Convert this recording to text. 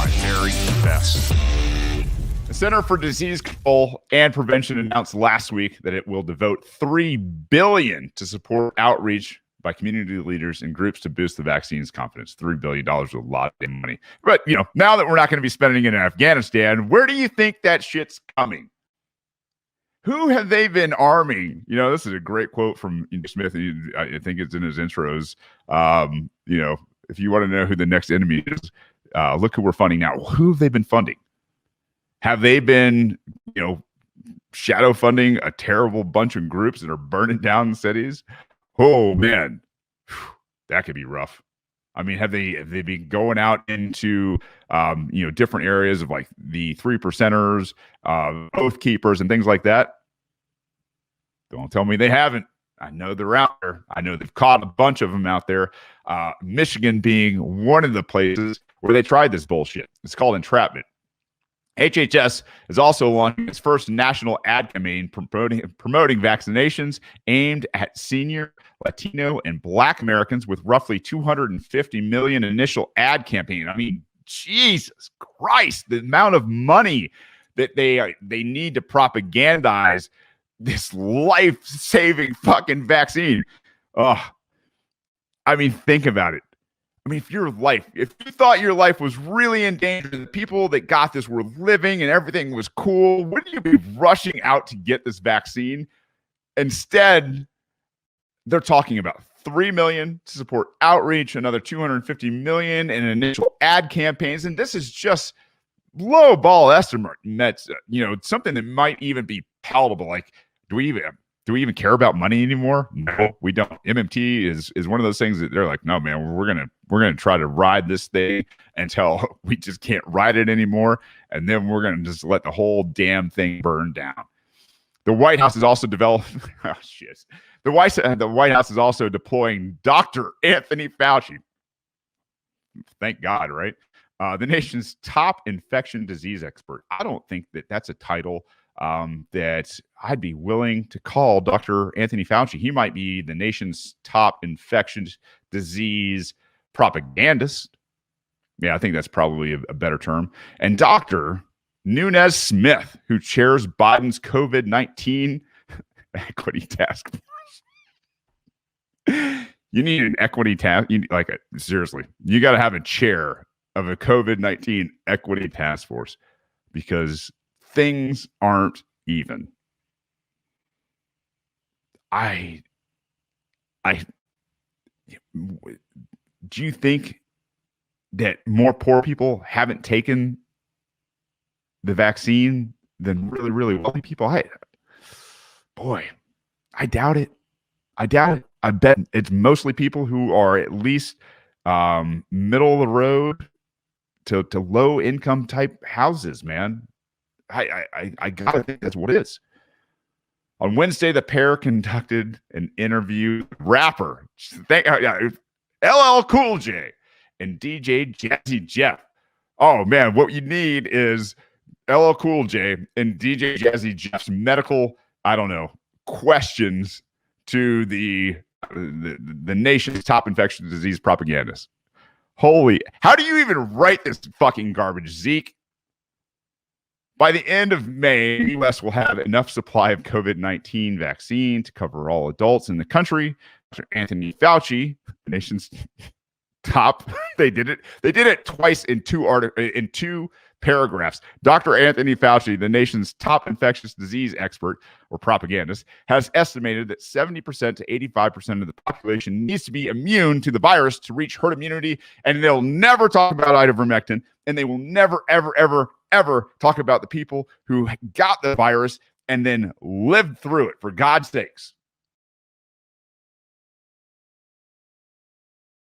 my very best. The Center for Disease Control and Prevention announced last week that it will devote $3 billion to support outreach by community leaders and groups to boost the vaccine's confidence. $3 billion is a lot of money. But, now that we're not going to be spending it in Afghanistan, where do you think that shit's coming? Who have they been arming? This is a great quote from Smith. I think it's in his intros. If you want to know who the next enemy is, look who we're funding now. Who have they been funding? Have they been, shadow funding a terrible bunch of groups that are burning down cities? Oh man, that could be rough. I mean, have they been going out into different areas of like the 3%ers, oath keepers, and things like that? Don't tell me they haven't. I know they're out there. I know they've caught a bunch of them out there. Michigan being one of the places where they tried this bullshit. It's called entrapment. HHS is also launching its first national ad campaign promoting vaccinations aimed at senior, Latino, and Black Americans with roughly 250 million initial ad campaign. I mean, Jesus Christ, the amount of money that they need to propagandize this life-saving fucking vaccine. Think about it. If you thought your life was really in danger, the people that got this were living and everything was cool, wouldn't you be rushing out to get this vaccine? Instead, they're talking about $3 million to support outreach, another $250 million in initial ad campaigns. And this is just low ball estimates, something that might even be palatable. Like, do we even care about money anymore? No, we don't. MMT is one of those things that they're like, no, man, we're gonna try to ride this thing until we just can't ride it anymore, and then we're gonna just let the whole damn thing burn down. The White House is also developing. Oh shit! The White House is also deploying Dr. Anthony Fauci. Thank God, right? The nation's top infection disease expert. I don't think that that's a title that I'd be willing to call Dr. Anthony Fauci. He might be the nation's top infectious disease propagandist. Yeah, I think that's probably a better term. And Dr. Nunez Smith, who chairs Biden's COVID-19 equity task force. You need an equity task. Seriously, you got to have a chair of a COVID-19 equity task force because things aren't even. Do you think that more poor people haven't taken the vaccine than really, really wealthy people? I doubt it. I bet it's mostly people who are at least middle of the road to low income type houses, man. I gotta think that's what it is. On Wednesday, the pair conducted an interview with rapper LL Cool J and DJ Jazzy Jeff. Oh man, what you need is LL Cool J and DJ Jazzy Jeff's medical, questions to the nation's top infectious disease propagandist. How do you even write this fucking garbage, Zeke? By the end of May, the U.S. will have enough supply of COVID-19 vaccine to cover all adults in the country. Dr. Anthony Fauci, the nation's top, they did it twice in two paragraphs. Dr. Anthony Fauci, the nation's top infectious disease expert or propagandist, has estimated that 70% to 85% of the population needs to be immune to the virus to reach herd immunity, and they'll never talk about ivermectin, and they will never, ever, ever, ever talk about the people who got the virus and then lived through it, for God's sakes.